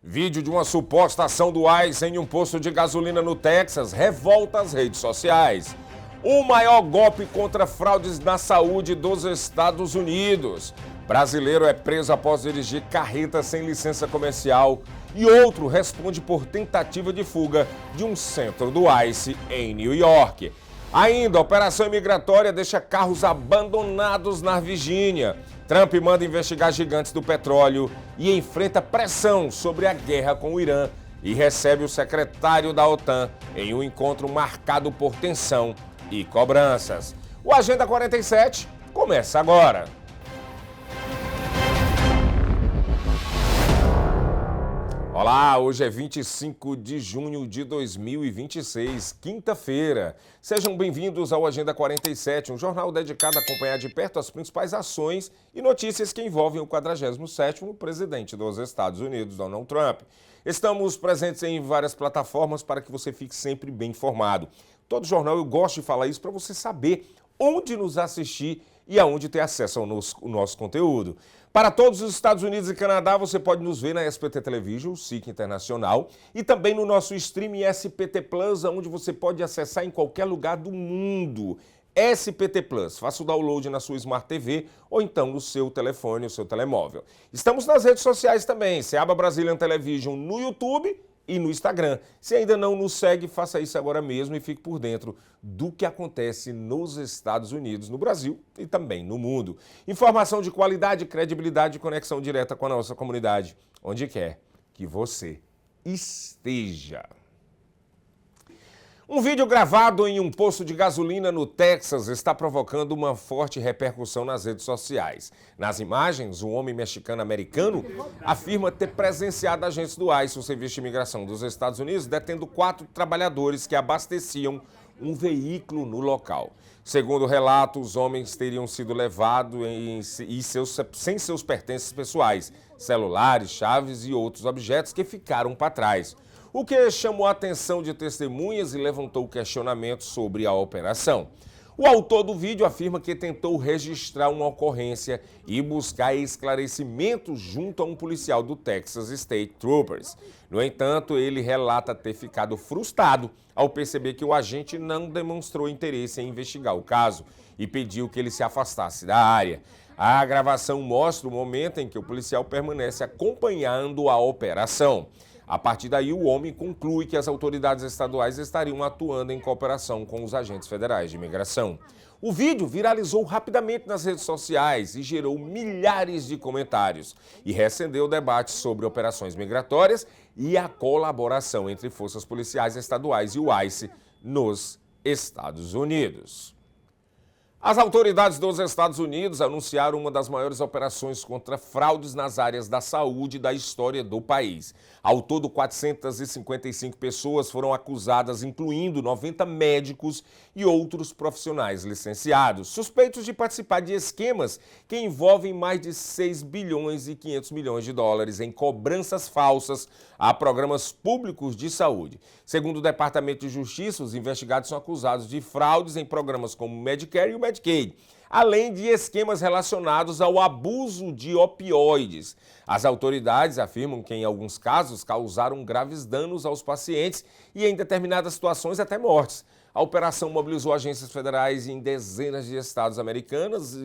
Vídeo de uma suposta ação do ICE em um posto de gasolina no Texas revolta as redes sociais. O maior golpe contra fraudes na saúde dos Estados Unidos. Brasileiro é preso após dirigir carreta sem licença comercial e outro responde por tentativa de fuga de um centro do ICE em New York. Ainda, a operação imigratória deixa carros abandonados na Virgínia. Trump manda investigar gigantes do petróleo e enfrenta pressão sobre a guerra com o Irã e recebe o secretário da OTAN em um encontro marcado por tensão e cobranças. O Agenda 47 começa agora. Olá, hoje é 25 de junho de 2026, quinta-feira. Sejam bem-vindos ao Agenda 47, um jornal dedicado a acompanhar de perto as principais ações e notícias que envolvem o 47º presidente dos Estados Unidos, Donald Trump. Estamos presentes em várias plataformas para que você fique sempre bem informado. Todo jornal eu gosto de falar isso para você saber onde nos assistir e aonde ter acesso ao nosso conteúdo. Para todos os Estados Unidos e Canadá, você pode nos ver na SPT Television, SIC Internacional, e também no nosso streaming SPT Plus, onde você pode acessar em qualquer lugar do mundo. SPT Plus, faça o download na sua Smart TV ou então no seu telefone, o seu telemóvel. Estamos nas redes sociais também, Seaba Brazilian Television no YouTube e no Instagram. Se ainda não nos segue, faça isso agora mesmo e fique por dentro do que acontece nos Estados Unidos, no Brasil e também no mundo. Informação de qualidade, credibilidade e conexão direta com a nossa comunidade, onde quer que você esteja. Um vídeo gravado em um posto de gasolina no Texas está provocando uma forte repercussão nas redes sociais. Nas imagens, um homem mexicano-americano afirma ter presenciado agentes do ICE, o Serviço de Imigração dos Estados Unidos, detendo 4 trabalhadores que abasteciam um veículo no local. Segundo o relato, os homens teriam sido levados sem seus pertences pessoais, celulares, chaves e outros objetos que ficaram para trás. O que chamou a atenção de testemunhas e levantou questionamentos sobre a operação. O autor do vídeo afirma que tentou registrar uma ocorrência e buscar esclarecimentos junto a um policial do Texas State Troopers. No entanto, ele relata ter ficado frustrado ao perceber que o agente não demonstrou interesse em investigar o caso e pediu que ele se afastasse da área. A gravação mostra o momento em que o policial permanece acompanhando a operação. A partir daí, o homem conclui que as autoridades estaduais estariam atuando em cooperação com os agentes federais de imigração. O vídeo viralizou rapidamente nas redes sociais e gerou milhares de comentários e reacendeu o debate sobre operações migratórias e a colaboração entre forças policiais estaduais e o ICE nos Estados Unidos. As autoridades dos Estados Unidos anunciaram uma das maiores operações contra fraudes nas áreas da saúde da história do país. Ao todo, 455 pessoas foram acusadas, incluindo 90 médicos e outros profissionais licenciados, suspeitos de participar de esquemas que envolvem mais de 6 bilhões e 500 milhões de dólares em cobranças falsas a programas públicos de saúde. Segundo o Departamento de Justiça, os investigados são acusados de fraudes em programas como o Medicare e o Medicaid, além de esquemas relacionados ao abuso de opioides. As autoridades afirmam que, em alguns casos, causaram graves danos aos pacientes e, em determinadas situações, até mortes. A operação mobilizou agências federais em dezenas de estados americanos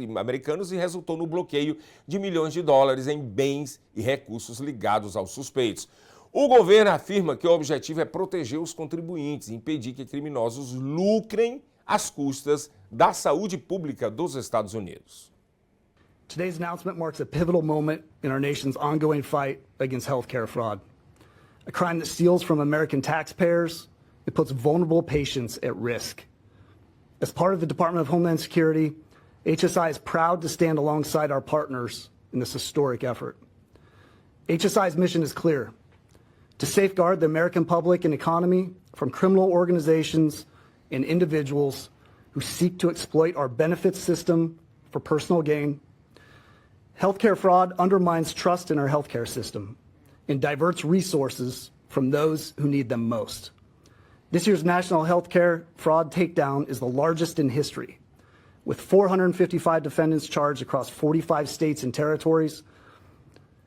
e resultou no bloqueio de milhões de dólares em bens e recursos ligados aos suspeitos. O governo afirma que o objetivo é proteger os contribuintes e impedir que criminosos lucrem às custas da saúde pública dos Estados Unidos. Today's announcement marks a pivotal moment in our nation's ongoing fight against healthcare fraud. A crime that steals from American taxpayers, it puts vulnerable patients at risk. As part of the Department of Homeland Security, HSI is proud to stand alongside our partners in this historic effort. HSI's mission is clear: to safeguard the American public and economy from criminal organizations and individuals who seek to exploit our benefits system for personal gain. Healthcare fraud undermines trust in our healthcare system and diverts resources from those who need them most. This year's National Healthcare Fraud Takedown is the largest in history, with 455 defendants charged across 45 states and territories.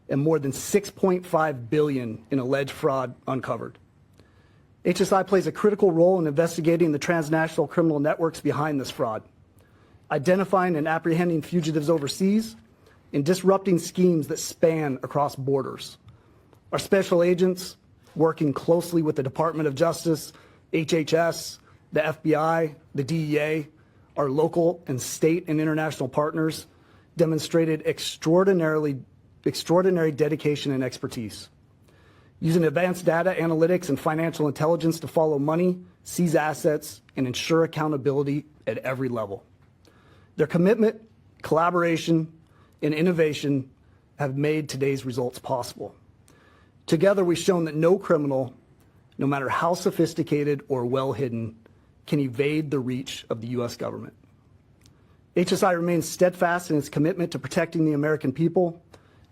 and more than $6.5 billion in alleged fraud uncovered. HSI plays a critical role in investigating the transnational criminal networks behind this fraud, identifying and apprehending fugitives overseas, and disrupting schemes that span across borders. Our special agents, working closely with the Department of Justice, HHS, the FBI, the DEA, our local and state and international partners, demonstrated extraordinary dedication and expertise. Using advanced data analytics and financial intelligence to follow money, seize assets, and ensure accountability at every level. Their commitment, collaboration, and innovation have made today's results possible. Together, we've shown that no criminal, no matter how sophisticated or well hidden, can evade the reach of the U.S. government. HSI remains steadfast in its commitment to protecting the American people,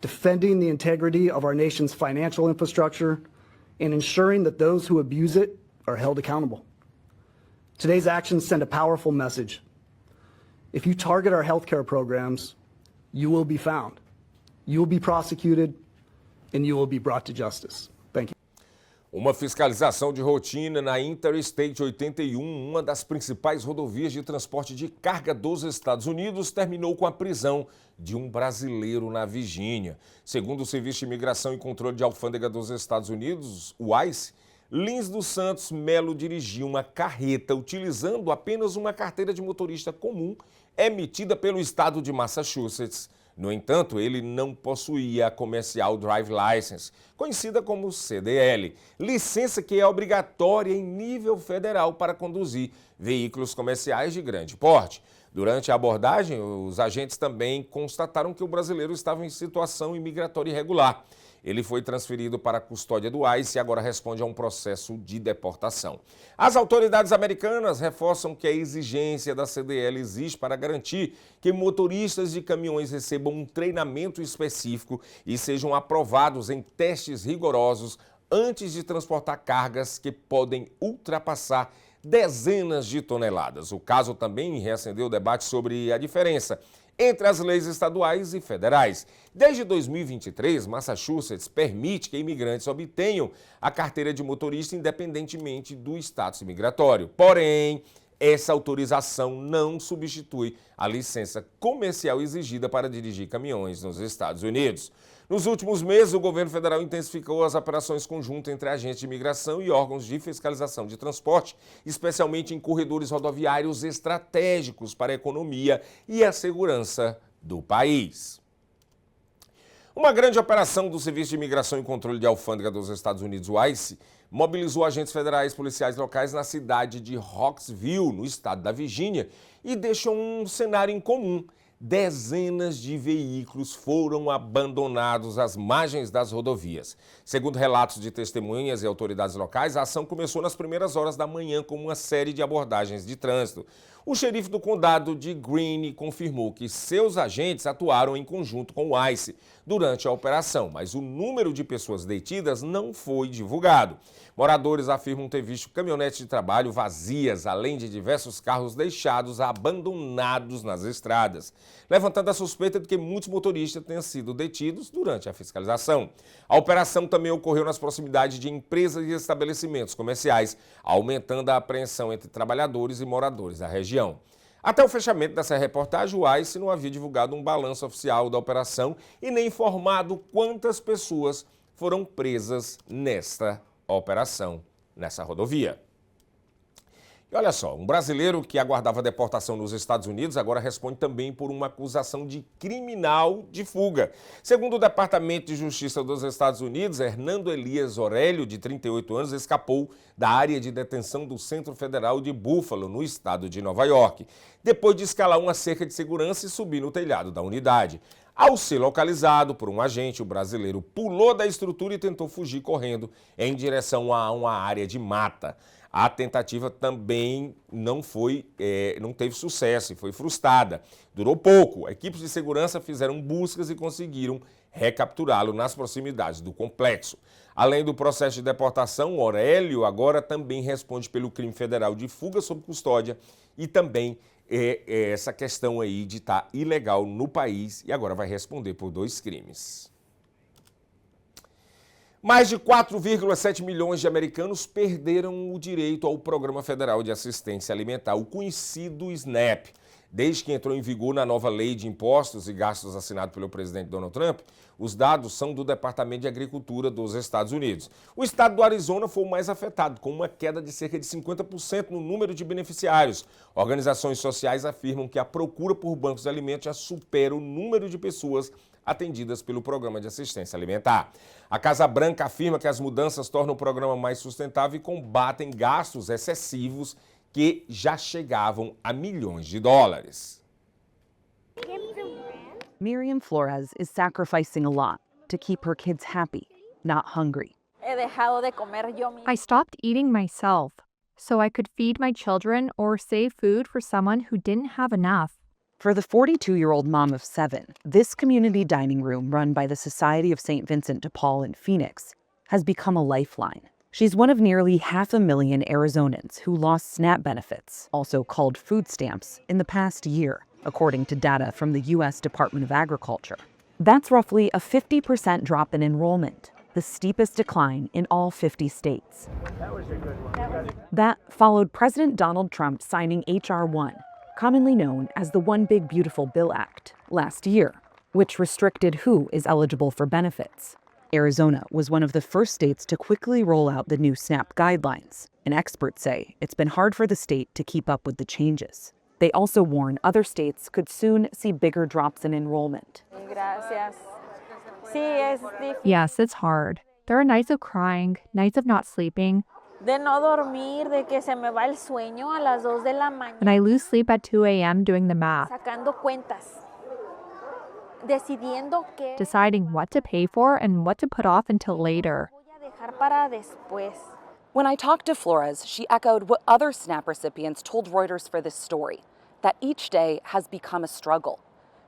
defending the integrity of our nation's financial infrastructure, and ensuring that those who abuse it are held accountable. Today's actions send a powerful message. If you target our healthcare programs, you will be found, you will be prosecuted, and you will be brought to justice. Thank you. Uma fiscalização de rotina na Interstate 81, uma das principais rodovias de transporte de carga dos Estados Unidos, terminou com a prisão de um brasileiro na Virgínia. Segundo o Serviço de Imigração e Controle de Alfândega dos Estados Unidos, o ICE, Lins dos Santos Melo dirigia uma carreta utilizando apenas uma carteira de motorista comum emitida pelo estado de Massachusetts. No entanto, ele não possuía a Commercial Drive License, conhecida como CDL, licença que é obrigatória em nível federal para conduzir veículos comerciais de grande porte. Durante a abordagem, os agentes também constataram que o brasileiro estava em situação imigratória irregular. Ele foi transferido para a custódia do ICE e agora responde a um processo de deportação. As autoridades americanas reforçam que a exigência da CDL existe para garantir que motoristas de caminhões recebam um treinamento específico e sejam aprovados em testes rigorosos antes de transportar cargas que podem ultrapassar dezenas de toneladas. O caso também reacendeu o debate sobre a diferença entre as leis estaduais e federais. Desde 2023, Massachusetts permite que imigrantes obtenham a carteira de motorista independentemente do status migratório. Porém, essa autorização não substitui a licença comercial exigida para dirigir caminhões nos Estados Unidos. Nos últimos meses, o governo federal intensificou as operações conjuntas entre agentes de imigração e órgãos de fiscalização de transporte, especialmente em corredores rodoviários estratégicos para a economia e a segurança do país. Uma grande operação do Serviço de Imigração e Controle de Alfândega dos Estados Unidos, o ICE, mobilizou agentes federais e policiais locais na cidade de Rocksville, no estado da Virgínia, e deixou um cenário incomum. Dezenas de veículos foram abandonados às margens das rodovias. Segundo relatos de testemunhas e autoridades locais, a ação começou nas primeiras horas da manhã com uma série de abordagens de trânsito. O xerife do condado de Greene confirmou que seus agentes atuaram em conjunto com o ICE durante a operação, mas o número de pessoas detidas não foi divulgado. Moradores afirmam ter visto caminhonetes de trabalho vazias, além de diversos carros deixados abandonados nas estradas, levantando a suspeita de que muitos motoristas tenham sido detidos durante a fiscalização. A operação também ocorreu nas proximidades de empresas e estabelecimentos comerciais, aumentando a apreensão entre trabalhadores e moradores da região. Até o fechamento dessa reportagem, o ICE não havia divulgado um balanço oficial da operação e nem informado quantas pessoas foram presas nesta operação, nessa rodovia. E olha só, um brasileiro que aguardava deportação nos Estados Unidos agora responde também por uma acusação de criminal de fuga. Segundo o Departamento de Justiça dos Estados Unidos, Hernando Elias Aurélio, de 38 anos, escapou da área de detenção do Centro Federal de Buffalo, no estado de Nova York, depois de escalar uma cerca de segurança e subir no telhado da unidade. Ao ser localizado por um agente, o brasileiro pulou da estrutura e tentou fugir correndo em direção a uma área de mata. A tentativa também não teve sucesso e foi frustrada. Durou pouco. Equipes de segurança fizeram buscas e conseguiram recapturá-lo nas proximidades do complexo. Além do processo de deportação, Aurélio agora também responde pelo crime federal de fuga sob custódia e também essa questão aí de estar ilegal no país e agora vai responder por 2 crimes. Mais de 4,7 milhões de americanos perderam o direito ao Programa Federal de Assistência Alimentar, o conhecido SNAP. Desde que entrou em vigor na nova lei de impostos e gastos assinada pelo presidente Donald Trump, os dados são do Departamento de Agricultura dos Estados Unidos. O estado do Arizona foi o mais afetado, com uma queda de cerca de 50% no número de beneficiários. Organizações sociais afirmam que a procura por bancos de alimentos já supera o número de pessoas atendidas pelo Programa de Assistência Alimentar. A Casa Branca afirma que as mudanças tornam o programa mais sustentável e combatem gastos excessivos que já chegavam a milhões de dólares. Miriam Flores is sacrificing a lot to keep her kids happy, not hungry. I stopped eating myself so I could feed my children or save food for someone who didn't have enough. For the 42-year-old mom of 7, this community dining room run by the Society of St. Vincent de Paul in Phoenix has become a lifeline. She's one of nearly 500,000 Arizonans who lost SNAP benefits, also called food stamps, in the past year, according to data from the U.S. Department of Agriculture. That's roughly a 50% drop in enrollment, the steepest decline in all 50 states. That followed President Donald Trump signing H.R. 1, commonly known as the One Big Beautiful Bill Act, last year, which restricted who is eligible for benefits. Arizona was one of the first states to quickly roll out the new SNAP guidelines, and experts say it's been hard for the state to keep up with the changes. They also warn other states could soon see bigger drops in enrollment. Yes, it's hard. There are nights of crying, nights of not sleeping, de no dormir, de que se me va el sueño a las 2 de la mañana. and I lose sleep at 2 a.m. doing the math, Sacando cuentas. Decidiendo que deciding what to pay for and what to put off until later. voy a dejar para después. When I talked to Flores, she echoed what other SNAP recipients told Reuters for this story, that each day has become a struggle.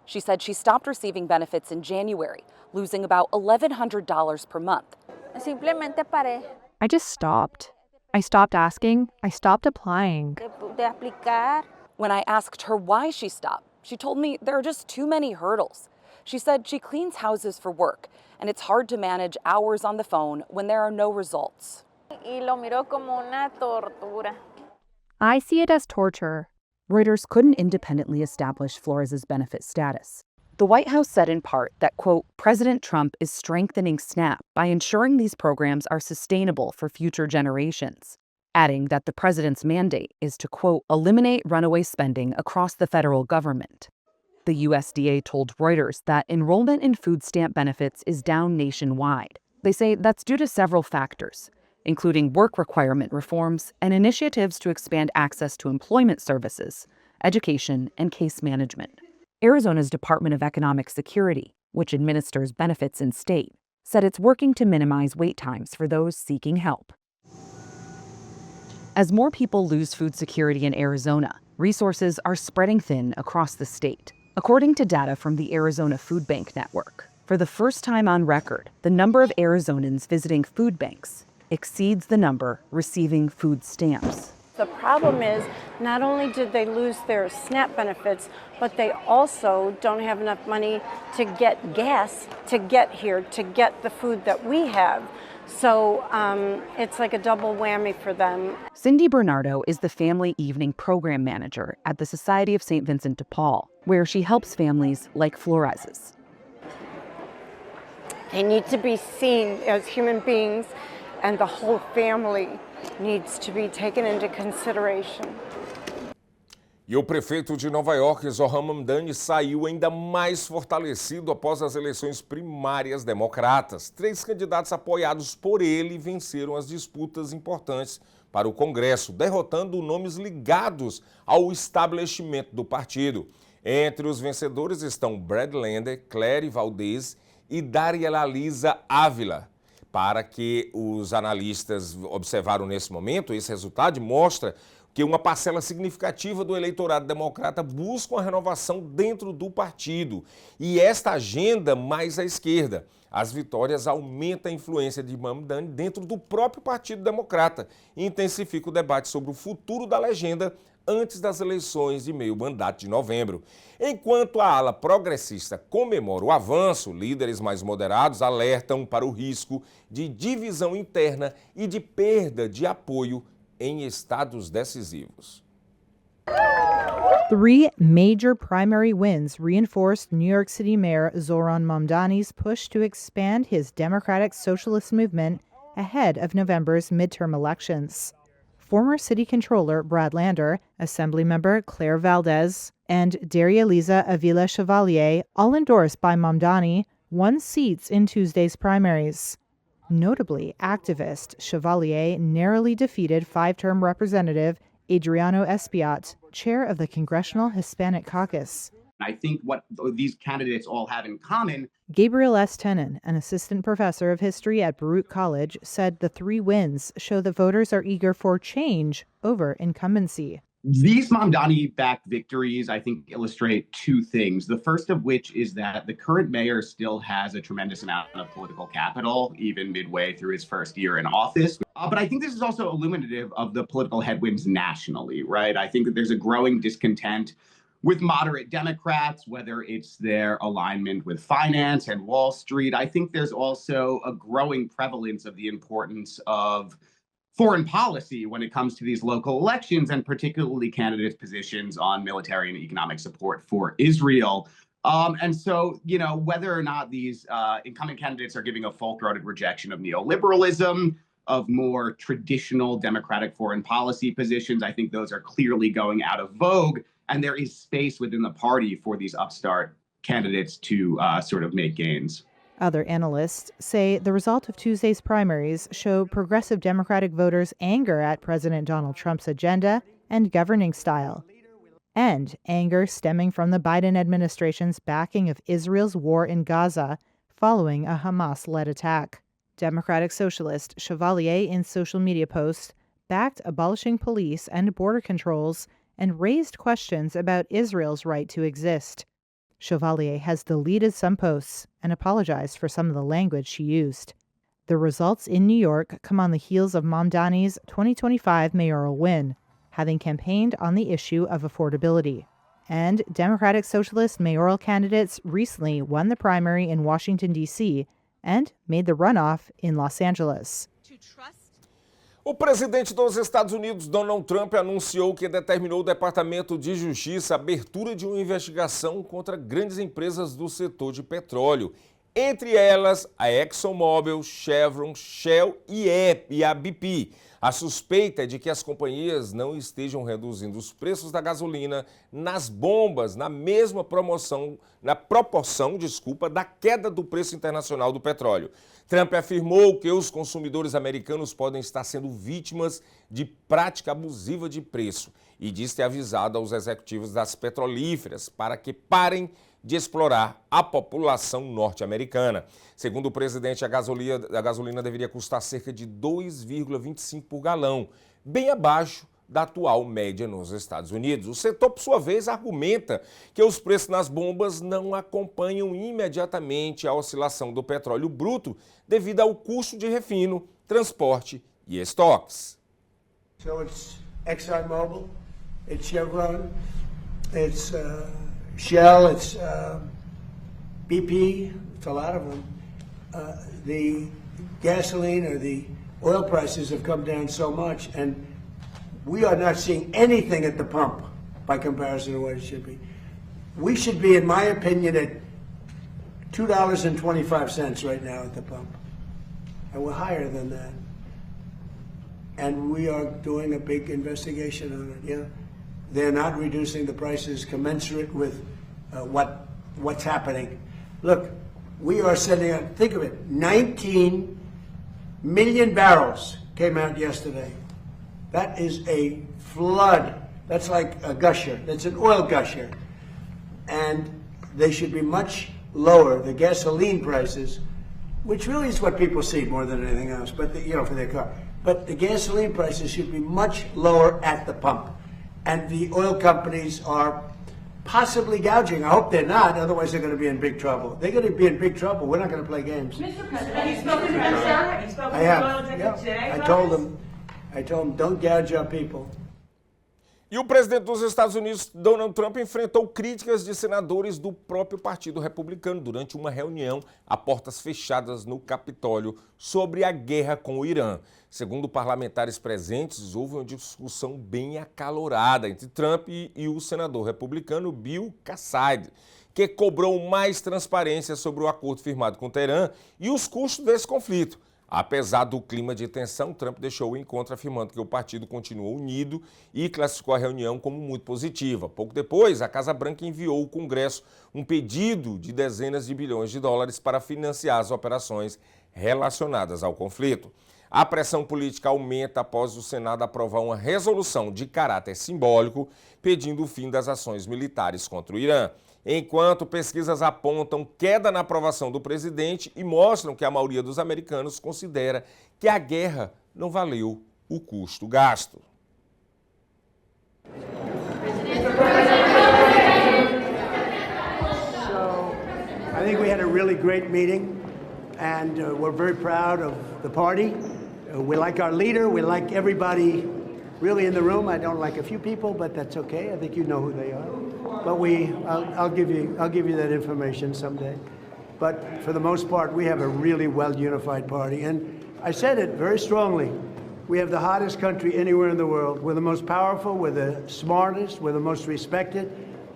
She said she stopped receiving benefits in January, losing about $1,100 per month. Simplemente paré I just stopped. I stopped asking. I stopped applying. de aplicar. When I asked her why she stopped, she told me there are just too many hurdles. She said she cleans houses for work, and it's hard to manage hours on the phone when there are no results. Y lo miro como una tortura. I see it as torture. Reuters couldn't independently establish Flores' benefit status. The White House said in part that, quote, President Trump is strengthening SNAP by ensuring these programs are sustainable for future generations, adding that the president's mandate is to, quote, eliminate runaway spending across the federal government. The USDA told Reuters that enrollment in food stamp benefits is down nationwide. They say that's due to several factors, including work requirement reforms and initiatives to expand access to employment services, education, and case management. Arizona's Department of Economic Security, which administers benefits in state, said it's working to minimize wait times for those seeking help. As more people lose food security in Arizona, resources are spreading thin across the state. According to data from the Arizona Food Bank Network, for the first time on record, the number of Arizonans visiting food banks exceeds the number receiving food stamps. The problem is not only did they lose their SNAP benefits, but they also don't have enough money to get gas to get here, to get the food that we have. So it's like a double whammy for them. Cindy Bernardo is the Family Evening Program Manager at the Society of St. Vincent de Paul, where she helps families like Flores's. They need to be seen as human beings, and the whole family needs to be taken into consideration. E o prefeito de Nova York, Zohran Mamdani, saiu ainda mais fortalecido após as eleições primárias democratas. 3 candidatos apoiados por ele venceram as disputas importantes para o Congresso, derrotando nomes ligados ao estabelecimento do partido. Entre os vencedores estão Brad Lander, Clary Valdez e Dariela Lisa Ávila. Para que os analistas observaram nesse momento, esse resultado mostra que uma parcela significativa do eleitorado democrata busca uma renovação dentro do partido. E esta agenda mais à esquerda. As vitórias aumentam a influência de Mamdani dentro do próprio Partido Democrata e intensifica o debate sobre o futuro da legenda antes das eleições de meio mandato de novembro. Enquanto a ala progressista comemora o avanço, líderes mais moderados alertam para o risco de divisão interna e de perda de apoio em estados decisivos. 3 major primary wins reinforced New York City Mayor Zohran Mamdani's push to expand his Democratic Socialist movement ahead of November's midterm elections. Former City Controller Brad Lander, Assemblymember Claire Valdez, and Daria-Liza Avila Chevalier, all endorsed by Mamdani, won seats in Tuesday's primaries. Notably, activist Chevalier narrowly defeated 5-term Representative Adriano Espiat, chair of the Congressional Hispanic Caucus. I think what these candidates all have in common. Gabriel S. Tenon, an assistant professor of history at Baruch College, said the 3 wins show that voters are eager for change over incumbency. These Mamdani-backed victories, I think, illustrate 2 things. The first of which is that the current mayor still has a tremendous amount of political capital, even midway through his first year in office. But I think this is also illuminative of the political headwinds nationally, right? I think that there's a growing discontent with moderate Democrats, whether it's their alignment with finance and Wall Street. I think there's also a growing prevalence of the importance of foreign policy when it comes to these local elections, and particularly candidates' positions on military and economic support for Israel. And so, you know, whether or not these incumbent candidates are giving a full-throated rejection of neoliberalism, of more traditional democratic foreign policy positions, I think those are clearly going out of vogue. And there is space within the party for these upstart candidates to sort of make gains. Other analysts say the result of Tuesday's primaries show progressive Democratic voters' anger at President Donald Trump's agenda and governing style, and anger stemming from the Biden administration's backing of Israel's war in Gaza following a Hamas-led attack. Democratic Socialist Chevalier, in social media posts, backed abolishing police and border controls and raised questions about Israel's right to exist. Chevalier has deleted some posts and apologized for some of the language she used. The results in New York come on the heels of Mamdani's 2025 mayoral win, having campaigned on the issue of affordability. And Democratic Socialist mayoral candidates recently won the primary in Washington, D.C., and made the runoff in Los Angeles. O presidente dos Estados Unidos, Donald Trump, anunciou que determinou ao Departamento de Justiça a abertura de uma investigação contra grandes empresas do setor de petróleo, entre elas a ExxonMobil, Chevron, Shell e a BP. A suspeita é de que as companhias não estejam reduzindo os preços da gasolina nas bombas na mesma proporção da queda do preço internacional do petróleo. Trump afirmou que os consumidores americanos podem estar sendo vítimas de prática abusiva de preço e disse ter avisado aos executivos das petrolíferas para que parem de explorar a população norte-americana. Segundo o presidente, a gasolina deveria custar cerca de 2,25 por galão, bem abaixo da atual média nos Estados Unidos. O setor, por sua vez, argumenta que os preços nas bombas não acompanham imediatamente a oscilação do petróleo bruto devido ao custo de refino, transporte e estoques. So it's ExxonMobil, it's Chevron, it's Shell, it's BP, it's a lot of them. The gasoline or the oil prices have come down so much, and we are not seeing anything at the pump by comparison to what it should be. We should be, in my opinion, at $2.25 right now at the pump. And we're higher than that. And we are doing a big investigation on it. Yeah, they're not reducing the prices commensurate with what's happening. Look, we are sending out, think of it, 19 million barrels came out yesterday. That is a flood. That's like a gusher. That's an oil gusher. And they should be much lower, the gasoline prices, which really is what people see more than anything else, but for their car. But the gasoline prices should be much lower at the pump. And the oil companies are possibly gouging. I hope they're not, otherwise they're going to be in big trouble. They're going to be in big trouble. We're not going to play games. Mr. President, have you spoken to them, sir? Have you spoken to the oil executive today? I told them, don't gouge our people. E o presidente dos Estados Unidos, Donald Trump, enfrentou críticas de senadores do próprio Partido Republicano durante uma reunião a portas fechadas no Capitólio sobre a guerra com o Irã. Segundo parlamentares presentes, houve uma discussão bem acalorada entre Trump e o senador republicano Bill Cassidy, que cobrou mais transparência sobre o acordo firmado com Teherã e os custos desse conflito. Apesar do clima de tensão, Trump deixou o encontro afirmando que o partido continuou unido e classificou a reunião como muito positiva. Pouco depois, a Casa Branca enviou ao Congresso um pedido de dezenas de bilhões de dólares para financiar as operações relacionadas ao conflito. A pressão política aumenta após o Senado aprovar uma resolução de caráter simbólico pedindo o fim das ações militares contra o Irã. Enquanto pesquisas apontam queda na aprovação do presidente e mostram que a maioria dos americanos considera que a guerra não valeu o custo gasto. I think we had a really great meeting, and we're very proud of the party. We like our leader. We like everybody really in the room. I don't like a few people, but that's okay. I think you know who they are. But I'll give you that information someday. But for the most part, we have a really well-unified party. And I said it very strongly. We have the hottest country anywhere in the world. We're the most powerful, we're the smartest, we're the most respected.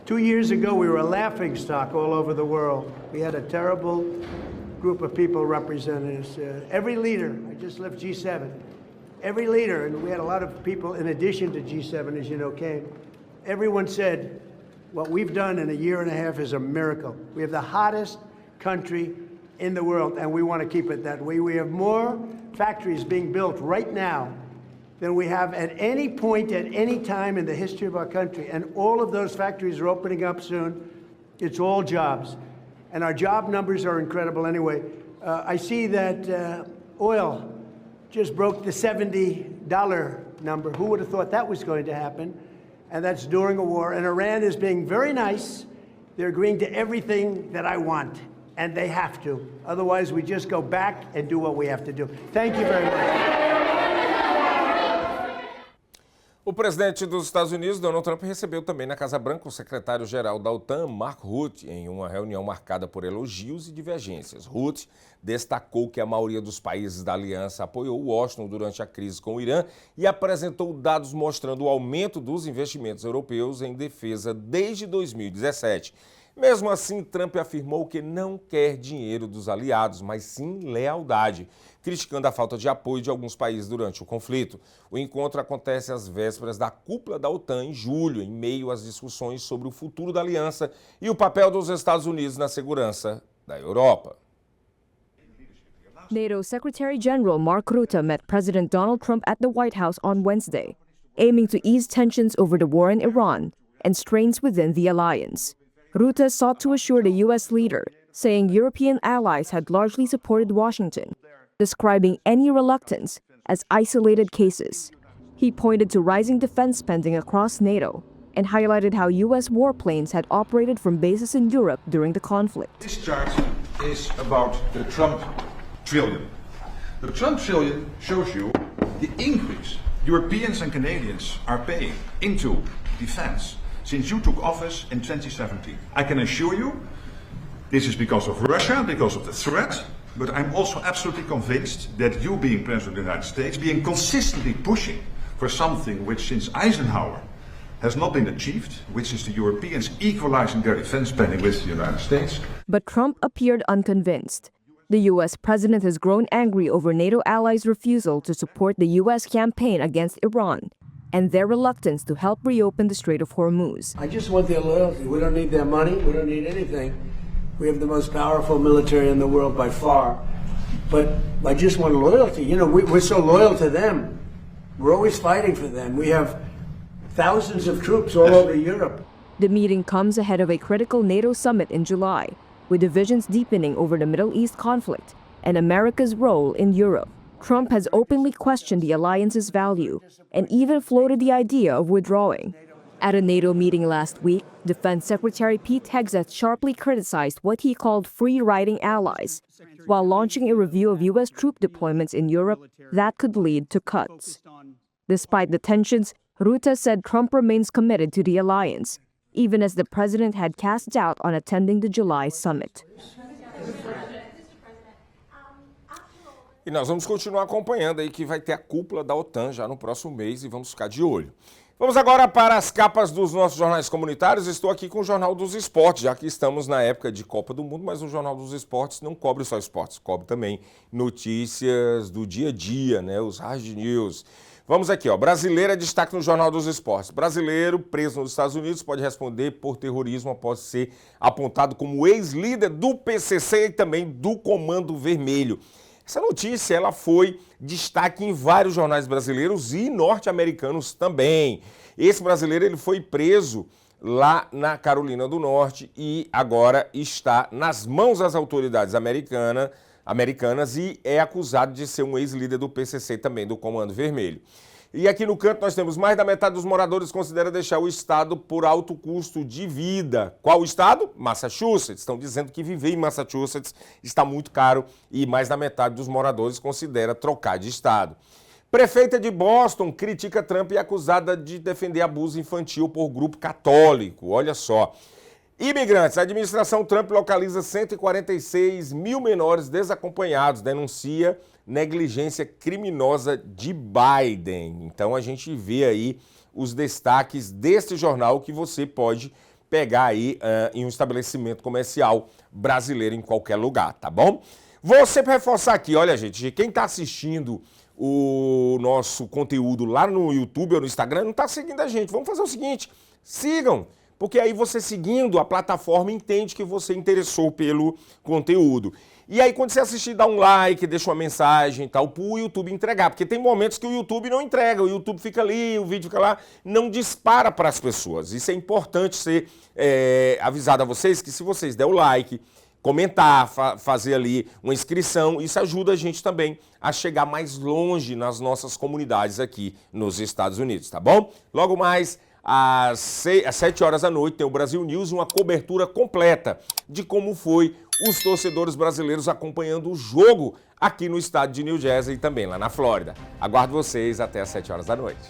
2 years ago, we were a laughingstock all over the world. We had a terrible group of people representing us. Every leader, I just left G7, every leader, and we had a lot of people in addition to G7, as you know, came. Everyone said, what we've done in a year and a half is a miracle. We have the hottest country in the world, and we want to keep it that way. We have more factories being built right now than we have at any point, at any time in the history of our country. And all of those factories are opening up soon. It's all jobs. And our job numbers are incredible anyway. I see that oil just broke the $70 number. Who would have thought that was going to happen? And that's during a war. And Iran is being very nice. They're agreeing to everything that I want. And they have to. Otherwise, we just go back and do what we have to do. Thank you very much. O presidente dos Estados Unidos, Donald Trump, recebeu também na Casa Branca o secretário-geral da OTAN, Mark Rutte, em uma reunião marcada por elogios e divergências. Rutte destacou que a maioria dos países da aliança apoiou Washington durante a crise com o Irã e apresentou dados mostrando o aumento dos investimentos europeus em defesa desde 2017. Mesmo assim, Trump afirmou que não quer dinheiro dos aliados, mas sim lealdade, criticando a falta de apoio de alguns países durante o conflito. O encontro acontece às vésperas da cúpula da OTAN em julho, em meio às discussões sobre o futuro da aliança e o papel dos Estados Unidos na segurança da Europa. NATO Secretary-General Mark Rutte met President Donald Trump at the White House on Wednesday, aiming to ease tensions over the war in Iran and strains within the alliance. Rutte sought to assure the U.S. leader, saying European allies had largely supported Washington, describing any reluctance as isolated cases. He pointed to rising defense spending across NATO and highlighted how U.S. warplanes had operated from bases in Europe during the conflict. This chart is about the Trump trillion. The Trump trillion shows you the increase Europeans and Canadians are paying into defense since you took office in 2017. I can assure you, this is because of Russia, because of the threat, but I'm also absolutely convinced that you being President of the United States, being consistently pushing for something which since Eisenhower has not been achieved, which is the Europeans equalizing their defense spending with the United States. But Trump appeared unconvinced. The U.S. president has grown angry over NATO allies' refusal to support the U.S. campaign against Iran and their reluctance to help reopen the Strait of Hormuz. I just want their loyalty. We don't need their money. We don't need anything. We have the most powerful military in the world by far. But I just want loyalty. You know, we're so loyal to them. We're always fighting for them. We have thousands of troops all over Europe. The meeting comes ahead of a critical NATO summit in July, with divisions deepening over the Middle East conflict and America's role in Europe. Trump has openly questioned the alliance's value and even floated the idea of withdrawing. At a NATO meeting last week, Defense Secretary Pete Hegseth sharply criticized what he called free-riding allies, while launching a review of U.S. troop deployments in Europe that could lead to cuts. Despite the tensions, Rutte said Trump remains committed to the alliance, even as the president had cast doubt on attending the July summit. E nós vamos continuar acompanhando aí que vai ter a cúpula da OTAN já no próximo mês e vamos ficar de olho. Vamos agora para as capas dos nossos jornais comunitários. Estou aqui com o Jornal dos Esportes, já que estamos na época de Copa do Mundo, mas o Jornal dos Esportes não cobre só esportes, cobre também notícias do dia a dia, né? Os hard news. Vamos aqui, ó. Brasileiro é destaque no Jornal dos Esportes. Brasileiro preso nos Estados Unidos pode responder por terrorismo após ser apontado como ex-líder do PCC e também do Comando Vermelho. Essa notícia ela foi destaque em vários jornais brasileiros e norte-americanos também. Esse brasileiro ele foi preso lá na Carolina do Norte e agora está nas mãos das autoridades americanas e é acusado de ser um ex-líder do PCC também, do Comando Vermelho. E aqui no canto nós temos mais da metade dos moradores considera deixar o estado por alto custo de vida. Qual estado? Massachusetts. Estão dizendo que viver em Massachusetts está muito caro e mais da metade dos moradores considera trocar de estado. Prefeita de Boston critica Trump e é acusada de defender abuso infantil por grupo católico. Olha só. Imigrantes. A administração Trump localiza 146 mil menores desacompanhados, denuncia negligência criminosa de Biden. Então a gente vê aí os destaques deste jornal que você pode pegar aí em um estabelecimento comercial brasileiro em qualquer lugar, tá bom? Vou sempre reforçar aqui, olha gente, quem está assistindo o nosso conteúdo lá no YouTube ou no Instagram não está seguindo a gente. Vamos fazer o seguinte, sigam! Porque aí você seguindo, a plataforma entende que você interessou pelo conteúdo. E aí quando você assistir, dá um like, deixa uma mensagem e tal, para o YouTube entregar. Porque tem momentos que o YouTube não entrega, o YouTube fica ali, o vídeo fica lá, não dispara para as pessoas. Isso é importante ser avisado a vocês, que se vocês der o like, comentar, fazer ali uma inscrição, isso ajuda a gente também a chegar mais longe nas nossas comunidades aqui nos Estados Unidos, tá bom? Logo mais, às 7 horas da noite, tem o Brasil News, uma cobertura completa de como foi os torcedores brasileiros acompanhando o jogo aqui no estado de New Jersey e também lá na Flórida. Aguardo vocês até às 7 horas da noite.